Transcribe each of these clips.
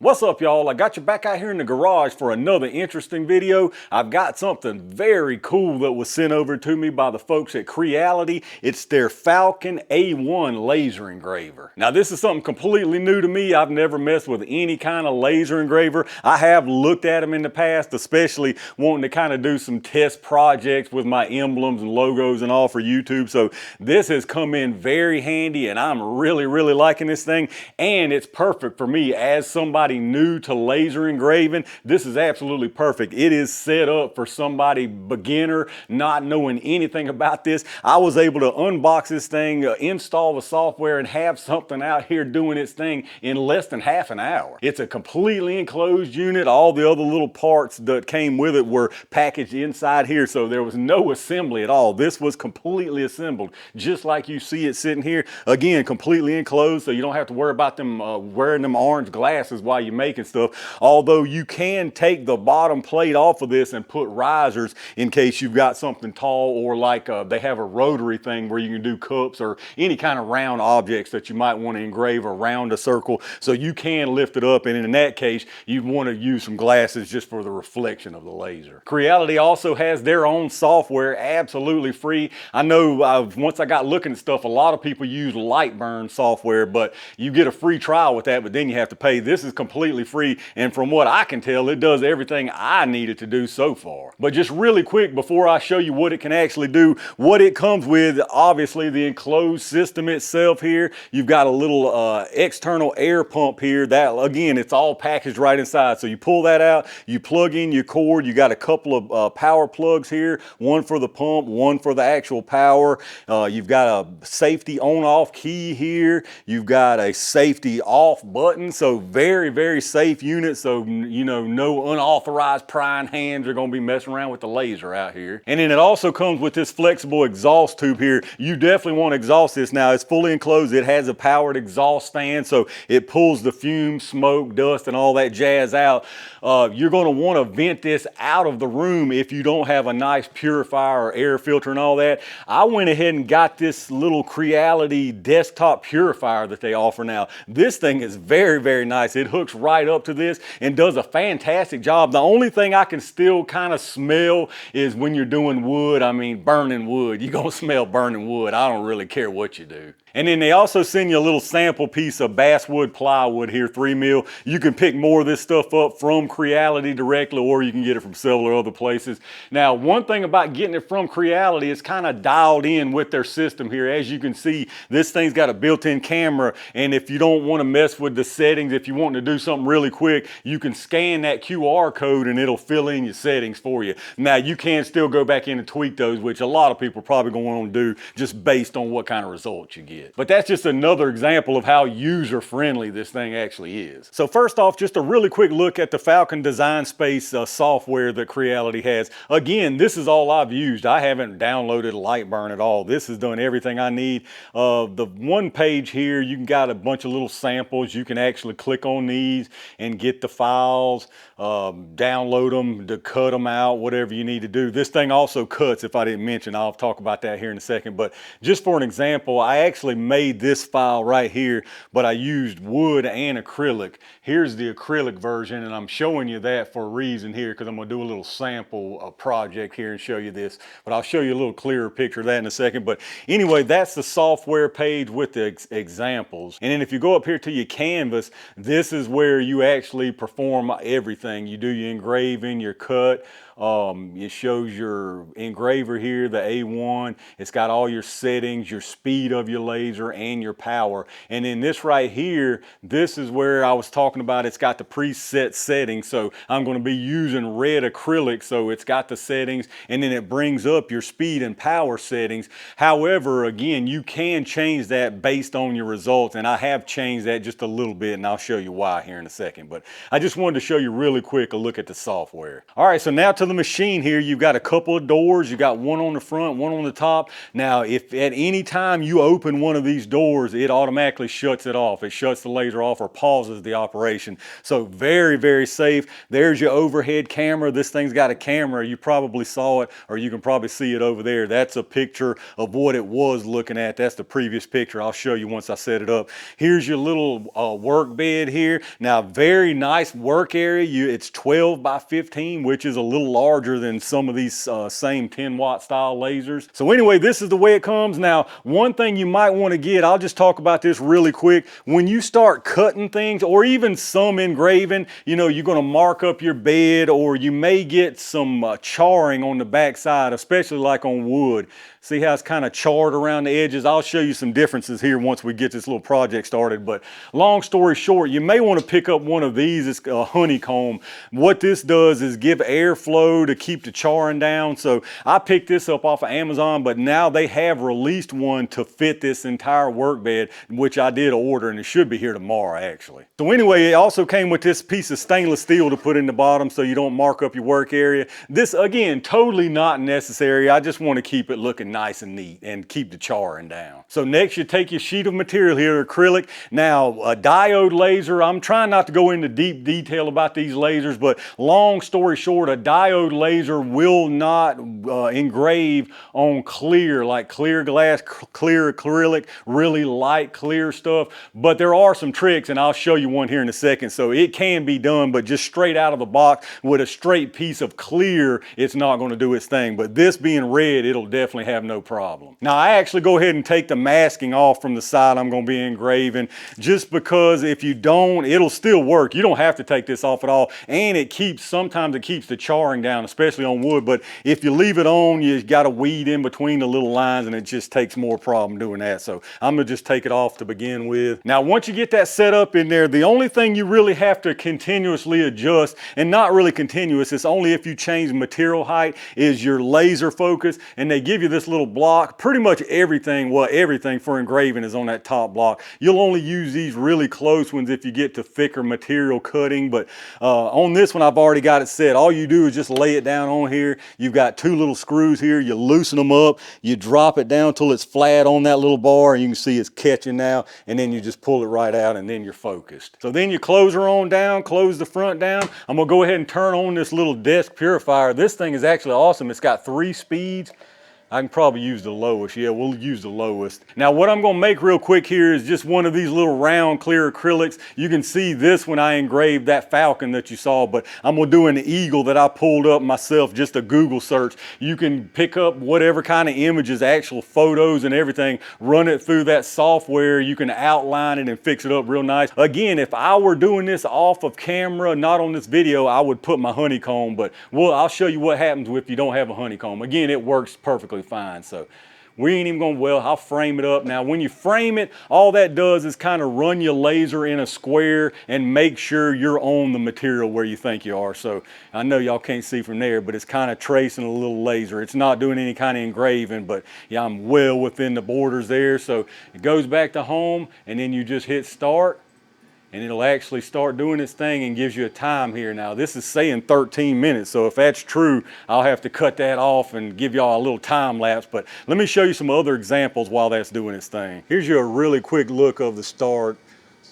What's up, y'all? I got you back out here in the garage for another interesting video. I've got something very cool that was sent over to me by the folks at Creality. It's their Falcon A1 laser engraver. Now, this is something completely new to me. I've never messed with any kind of laser engraver. I have looked at them in the past, especially wanting to kind of do some test projects with my emblems and logos and all for YouTube. So this has come in very handy, and I'm really liking this thing. And it's perfect for me as somebody new to laser engraving. This is absolutely perfect. It is set up for somebody beginner, not knowing anything about this. I was able to unbox this thing, install the software, and have something out here doing its thing in less than half an hour. It's a completely enclosed unit. All the other little parts that came with it were packaged inside here, so there was no assembly at all. This was completely assembled, just like you see it sitting here. Again, completely enclosed, so you don't have to worry about them wearing them orange glasses while you're making stuff. Although you can take the bottom plate off of this and put risers in case you've got something tall, or like they have a rotary thing where you can do cups or any kind of round objects that you might want to engrave around a circle. So you can lift it up, and in that case you want to use some glasses just for the reflection of the laser. Creality also has their own software, absolutely free. I know once I got looking at stuff, a lot of people use Lightburn software, but you get a free trial with that, but then you have to pay. This is completely free, and from what I can tell, it does everything I needed to do so far. But just really quick, before I show you what it can actually do, what it comes with, obviously the enclosed system itself here. You've got a little external air pump here. That, again, it's all packaged right inside. So you pull that out, you plug in your cord. You got a couple of power plugs here, one for the pump, one for the actual power. You've got a safety on-off key here. You've got a safety off button, so very safe unit. So, you know, no unauthorized prying hands are going to be messing around with the laser out here. And then it also comes with this flexible exhaust tube here. You definitely want to exhaust this. Now, it's fully enclosed. It has a powered exhaust fan, so it pulls the fumes, smoke, dust, and all that jazz out. You're going to want to vent this out of the room if you don't have a nice purifier or air filter and all that. I went ahead and got this little Creality desktop purifier that they offer now. This thing is very nice. It hooks right up to this and does a fantastic job. The only thing I can still kind of smell is when you're doing wood. I mean, burning wood. You're going to smell burning wood. I don't really care what you do. And then they also send you a little sample piece of basswood plywood here, 3 mil. You can pick more of this stuff up from Creality directly, or you can get it from several other places. Now, one thing about getting it from Creality, it's kind of dialed in with their system here. As you can see, this thing's got a built-in camera, and if you don't want to mess with the settings, if you want to do something really quick, you can scan that QR code and it'll fill in your settings for you. Now, you can still go back in and tweak those, which a lot of people are probably going to want to do just based on what kind of results you get. But that's just another example of how user-friendly this thing actually is. So first off, just a really quick look at the Falcon Design Space software that Creality has. Again, this is all I've used. I haven't downloaded Lightburn at all. This has done everything I need. The one page here, you can got a bunch of little samples. You can actually click on these and get the files, download them, to cut them out, whatever you need to do. This thing also cuts, if I didn't mention. I'll talk about that here in a second. But just for an example, I actually made this file right here, but I used wood and acrylic. Here's the acrylic version, and I'm showing you that for a reason here, because I'm going to do a little sample project here and show you this. But I'll show you a little clearer picture of that in a second. But anyway, that's the software page with the examples. And then if you go up here to your canvas, this is where you actually perform everything. You do your engraving, your cut. It shows your engraver here, the A1. It's got all your settings, your speed of your laser, and your power. And then this right here, this is where I was talking about. It's got the preset settings. So I'm going to be using red acrylic. So it's got the settings, and then it brings up your speed and power settings. However, again, you can change that based on your results. And I have changed that just a little bit, and I'll show you why here in a second. But I just wanted to show you really quick a look at the software. All right, so now to the the machine here, you've got a couple of doors. You got one on the front, one on the top. Now, if at any time you open one of these doors, it automatically shuts it off. It shuts the laser off or pauses the operation. So very, very safe. There's your overhead camera. This thing's got a camera. You probably saw it, or you can probably see it over there. That's a picture of what it was looking at. That's the previous picture. I'll show you once I set it up. Here's your little work bed here. Now, very nice work area. It's 12 by 15, which is a little larger than some of these same 10-watt style lasers. So anyway, this is the way it comes. Now, one thing you might want to get, I'll just talk about this really quick. When you start cutting things, or even some engraving, you know, you're going to mark up your bed, or you may get some charring on the back side, especially like on wood. See how it's kind of charred around the edges? I'll show you some differences here once we get this little project started. But long story short, you may want to pick up one of these. It's a honeycomb. What this does is give airflow to keep the charring down. So I picked this up off of Amazon, but now they have released one to fit this entire workbed, which I did order, and it should be here tomorrow actually. So anyway, it also came with this piece of stainless steel to put in the bottom so you don't mark up your work area. This, again, totally not necessary. I just want to keep it looking nice and neat and keep the charring down. So next you take your sheet of material here, acrylic. Now a diode laser, I'm trying not to go into deep detail about these lasers, but long story short, a diode laser will not engrave on clear, like clear glass, clear acrylic, really light clear stuff. But there are some tricks, and I'll show you one here in a second. So it can be done, but just straight out of the box with a straight piece of clear, it's not going to do its thing. But this being red, it'll definitely have no problem. Now I actually go ahead and take the masking off from the side I'm going to be engraving, just because if you don't, it'll still work. You don't have to take this off at all, and it keeps, sometimes it keeps the charring down, especially on wood. But if you leave it on, you got to weed in between the little lines, and it just takes more problem doing that. So I'm gonna just take it off to begin with. Now once you get that set up in there, the only thing you really have to continuously adjust, and not really continuous, it's only if you change material height, is your laser focus. And they give you this little block. Pretty much everything, well, everything for engraving is on that top block. You'll only use these really close ones if you get to thicker material cutting, but on this one I've already got it set. All you do is just lay it down on here. You've got two little screws here. You loosen them up, you drop it down till it's flat on that little bar, and you can see it's catching now, and then you just pull it right out, and then you're focused. So then you close her on down, close the front down. I'm gonna go ahead and turn on this little desk purifier. This thing is actually awesome. It's got 3 speeds. I can probably use the lowest. Yeah, we'll use the lowest. Now what I'm gonna make real quick here is just one of these little round clear acrylics. You can see this when I engraved that Falcon that you saw, but I'm gonna do an eagle that I pulled up myself, just a Google search. You can pick up whatever kind of images, actual photos and everything, run it through that software. You can outline it and fix it up real nice. Again, if I were doing this off of camera, not on this video, I would put my honeycomb, but I'll show you what happens if you don't have a honeycomb. Again, it works perfectly fine. So we ain't even gonna, well, I'll frame it up. Now when you frame it, all that does is kind of run your laser in a square and make sure you're on the material where you think you are. So I know y'all can't see from there, but it's kind of tracing a little laser. It's not doing any kind of engraving, but yeah, I'm well within the borders there. So it goes back to home, and then you just hit start, and it'll actually start doing its thing and gives you a time here. Now this is saying 13 minutes, so if that's true, I'll have to cut that off and give y'all a little time lapse, but let me show you some other examples while that's doing its thing. Here's your really quick look of the start.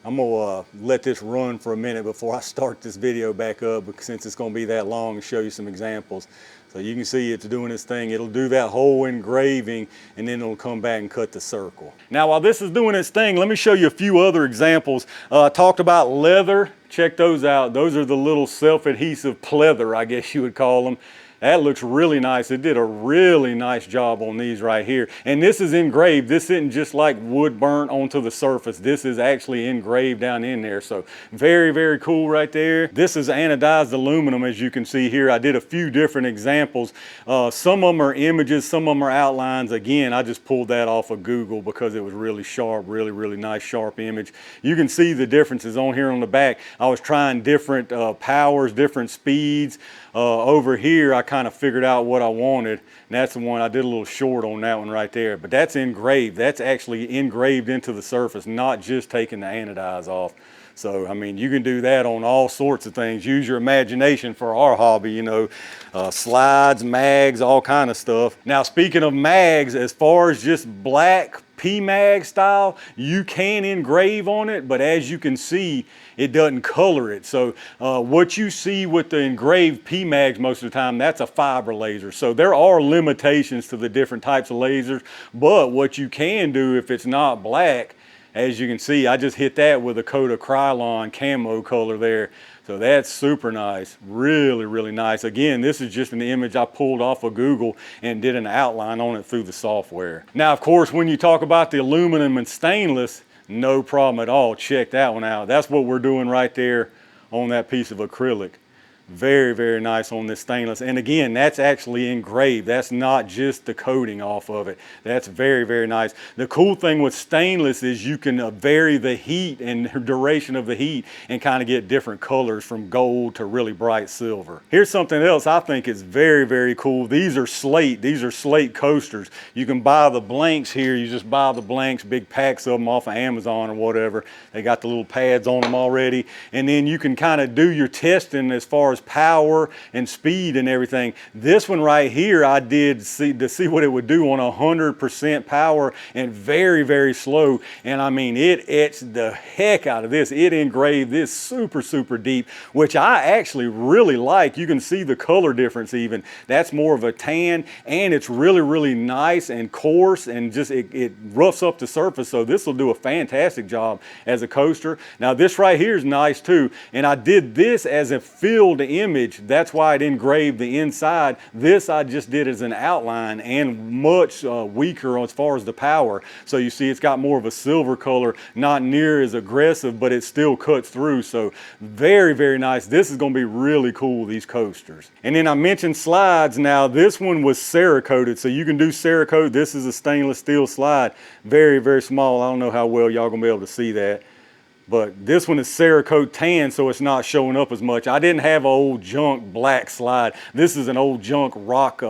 I'm gonna let this run for a minute before I start this video back up, because since it's gonna be that long, and show you some examples. So you can see it's doing its thing. It'll do that whole engraving, and then it'll come back and cut the circle. Now while this is doing its thing, let me show you a few other examples. I talked about leather. Check those out. Those are the little self-adhesive pleather, I guess you would call them. That looks really nice. It did a really nice job on these right here. And this is engraved. This isn't just like wood burnt onto the surface. This is actually engraved down in there. So very, very cool right there. This is anodized aluminum, as you can see here. I did a few different examples. Some of them are images, some of them are outlines. Again, I just pulled that off of Google because it was really sharp, really, really nice, sharp image. You can see the differences on here on the back. I was trying different powers, different speeds. Over here, I kind of figured out what I wanted, and that's the one I did a little short on that one right there. But that's engraved. That's actually engraved into the surface, not just taking the anodize off. So, I mean, you can do that on all sorts of things. Use your imagination for our hobby, you know, slides, mags, all kind of stuff. Now, speaking of mags, as far as just black PMag style, you can engrave on it, but as you can see, it doesn't color it. So what you see with the engraved PMags most of the time, that's a fiber laser. So there are limitations to the different types of lasers, but what you can do if it's not black, as you can see, I just hit that with a coat of Creality camo color there. So that's super nice, really, really nice. Again, this is just an image I pulled off of Google and did an outline on it through the software. Now, of course, when you talk about the aluminum and stainless, no problem at all. Check that one out. That's what we're doing right there on that piece of acrylic. Very, very nice on this stainless. And again, that's actually engraved. That's not just the coating off of it. That's very, very nice. The cool thing with stainless is you can vary the heat and duration of the heat and kind of get different colors from gold to really bright silver. Here's something else I think is very, very cool. These are slate. These are slate coasters. You can buy the blanks here. You just buy the blanks, big packs of them off of Amazon or whatever. They got the little pads on them already. And then you can kind of do your testing as far as power and speed and everything. This one right here I did to see what it would do on 100% power and very, very slow. And I mean, it etched the heck out of this. It engraved this super, super deep, which I actually really like. You can see the color difference even. That's more of a tan, and it's really, really nice and coarse, and just it roughs up the surface. So this will do a fantastic job as a coaster. Now this right here is nice too, and I did this as a filled image. That's why it engraved the inside. This I just did as an outline and much weaker as far as the power. So you see it's got more of a silver color, not near as aggressive, but it still cuts through. So very, very nice. This is going to be really cool, these coasters. And then I mentioned slides. Now this one was Cerakoted, so you can do Cerakote. This is a stainless steel slide. Very, very small. I don't know how well y'all gonna be able to see that. But this one is Cerakote tan, so it's not showing up as much. I didn't have an old junk black slide. This is an old junk rock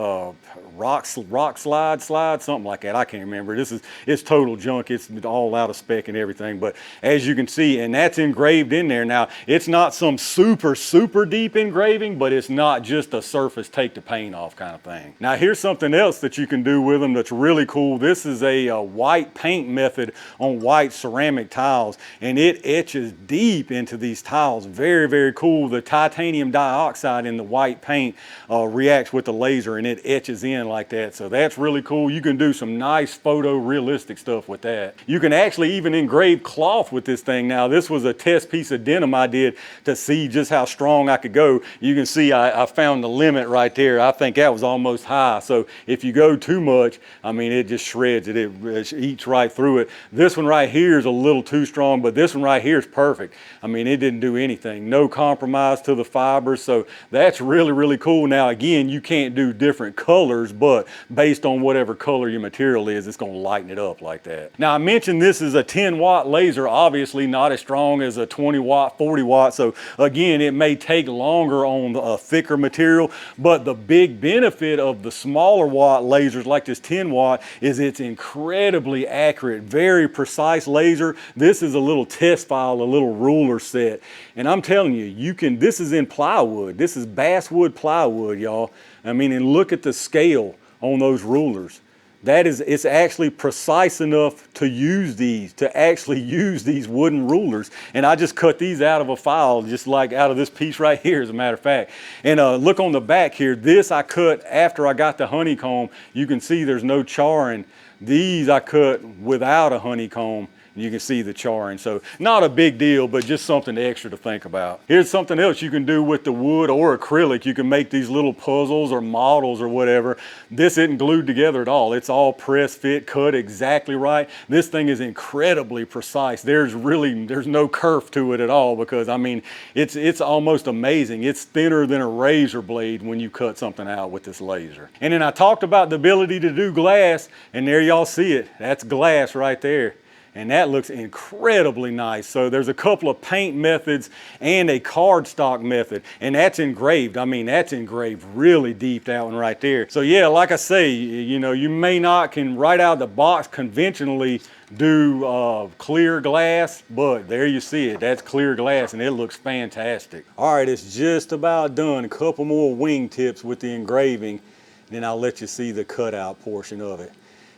slide, something like that. I can't remember. It's total junk. It's all out of spec and everything. But as you can see, and that's engraved in there. Now, it's not some super, super deep engraving, but it's not just a surface take the paint off kind of thing. Now, here's something else that you can do with them that's really cool. This is a white paint method on white ceramic tiles, and it etches deep into these tiles. Very, very cool. The titanium dioxide in the white paint reacts with the laser, and it etches in like that. So that's really cool. You can do some nice photorealistic stuff with that. You can actually even engrave cloth with this thing. Now this was a test piece of denim I did to see just how strong I could go. You can see I found the limit right there. I think that was almost high. So if you go too much, I mean, it just shreds it. It eats right through it. This one right here is a little too strong, but this one right here is perfect. I mean, it didn't do anything. No compromise to the fibers. So that's really, really cool. Now again, you can't do different colors, but based on whatever color your material is, it's going to lighten it up like that. Now I mentioned this is a 10-watt laser, obviously not as strong as a 20-watt, 40-watt. So again, it may take longer on a thicker material, but the big benefit of the smaller watt lasers like this 10-watt is it's incredibly accurate, very precise laser. This is a little test file, a little ruler set, and I'm telling you, this is in plywood. This is basswood plywood, y'all. I mean, and look at the scale on those rulers. It's actually precise enough to use these wooden rulers. And I just cut these out of a file, just like out of this piece right here, as a matter of fact. And look on the back here, this I cut after I got the honeycomb. You can see there's no charring. These I cut without a honeycomb. You can see the charring. So not a big deal, but just something extra to think about. Here's something else you can do with the wood or acrylic. You can make these little puzzles or models or whatever. This isn't glued together at all. It's all press fit, cut exactly right. This thing is incredibly precise. There's no kerf to it at all, because I mean, it's almost amazing. It's thinner than a razor blade when you cut something out with this laser. And then I talked about the ability to do glass, and there y'all see it. That's glass right there. and that looks incredibly nice. So there's a couple of paint methods and a cardstock method, and that's engraved. I mean, that's engraved really deep, that one right there. So yeah, like I say, you know, you may not can right out of the box conventionally do clear glass, but there you see it. That's clear glass, and it looks fantastic. All right, it's just about done. A couple more wing tips with the engraving, then I'll let you see the cutout portion of it.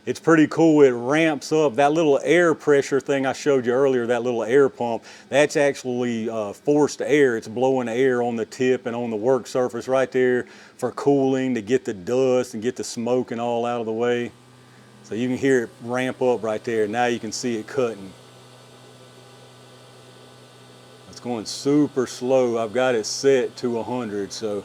It's pretty cool. It ramps up. That little air pressure thing I showed you earlier, that little air pump, that's actually forced air. It's blowing air on the tip and on the work surface right there for cooling, to get the dust and get the smoke and all out of the way. So you can hear it ramp up right there. Now you can see it cutting. It's going super slow. I've got it set to 100, so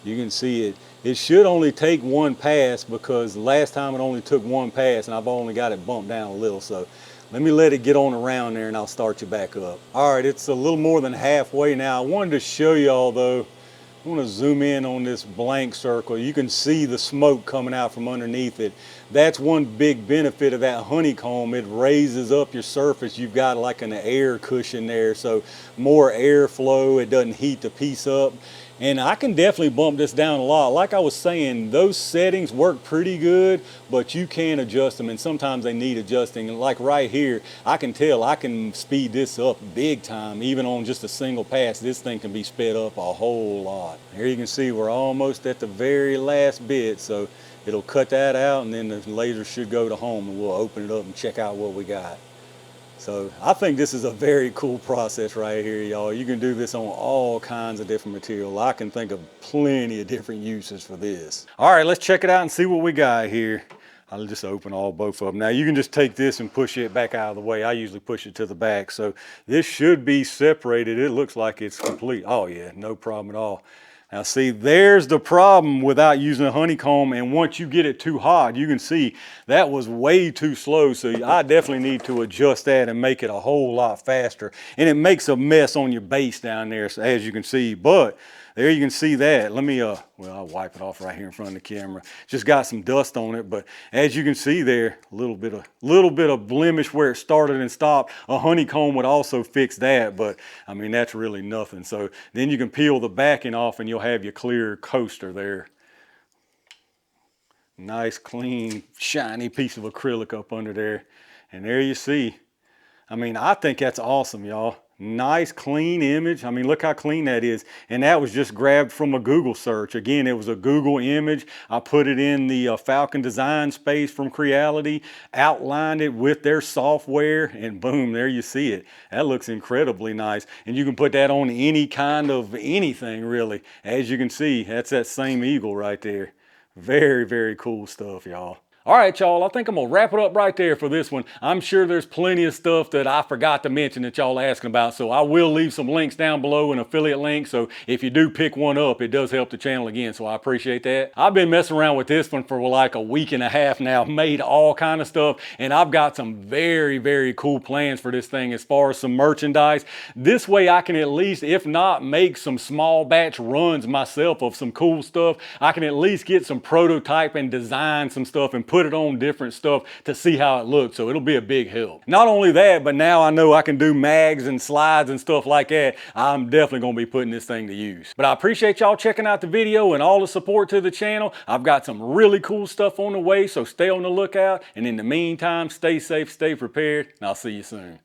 you can see it. It should only take one pass, because last time it only took one pass and I've only got it bumped down a little. So let me let it get on around there and I'll start you back up. All right, it's a little more than halfway now. I wanted to show y'all though, I want to zoom in on this blank circle. You can see the smoke coming out from underneath it. That's one big benefit of that honeycomb. It raises up your surface. You've got like an air cushion there, so more airflow. It doesn't heat the piece up. And I can definitely bump this down a lot. Like I was saying, those settings work pretty good, but you can adjust them, and sometimes they need adjusting. And like right here, I can tell I can speed this up big time. Even on just a single pass, this thing can be sped up a whole lot. Here you can see we're almost at the very last bit, so it'll cut that out, and then the laser should go to home, and we'll open it up and check out what we got. So I think this is a very cool process right here, y'all. You can do this on all kinds of different material. I can think of plenty of different uses for this. All right, let's check it out and see what we got here. I'll just open both of them. Now you can just take this and push it back out of the way. I usually push it to the back. So this should be separated. It looks like it's complete. Oh yeah, no problem at all. Now see, there's the problem without using a honeycomb, and once you get it too hot, you can see that was way too slow, so I definitely need to adjust that and make it a whole lot faster. And it makes a mess on your base down there, so as you can see, but there you can see that. Let me, well, I'll wipe it off right here in front of the camera. Just got some dust on it, but as you can see there, a little bit of blemish where it started and stopped. A honeycomb would also fix that, but I mean, that's really nothing. So then you can peel the backing off and you'll have your clear coaster there. Nice, clean, shiny piece of acrylic up under there. And there you see. I mean, I think that's awesome, y'all. Nice clean image. I mean, look how clean that is. And that was just grabbed from a Google search. Again, it was a Google image. I put it in the Falcon design space from Creality, outlined it with their software, and boom, there you see it. That looks incredibly nice. And you can put that on any kind of anything, really. As you can see, that's that same eagle right there. Very, very cool stuff, y'all. All right, y'all, I think I'm gonna wrap it up right there for this one. I'm sure there's plenty of stuff that I forgot to mention that y'all asking about, so I will leave some links down below, an affiliate link, so if you do pick one up, it does help the channel again, so I appreciate that. I've been messing around with this one for like a week and a half now, made all kind of stuff, and I've got some very, very cool plans for this thing as far as some merchandise. This way I can at least, if not make some small batch runs myself of some cool stuff, I can at least get some prototype and design some stuff and put it on different stuff to see how it looks, so it'll be a big help. Not only that, but now I know I can do mags and slides and stuff like that. I'm definitely gonna be putting this thing to use. But I appreciate y'all checking out the video and all the support to the channel. I've got some really cool stuff on the way, so stay on the lookout, and in the meantime, stay safe, stay prepared, and I'll see you soon.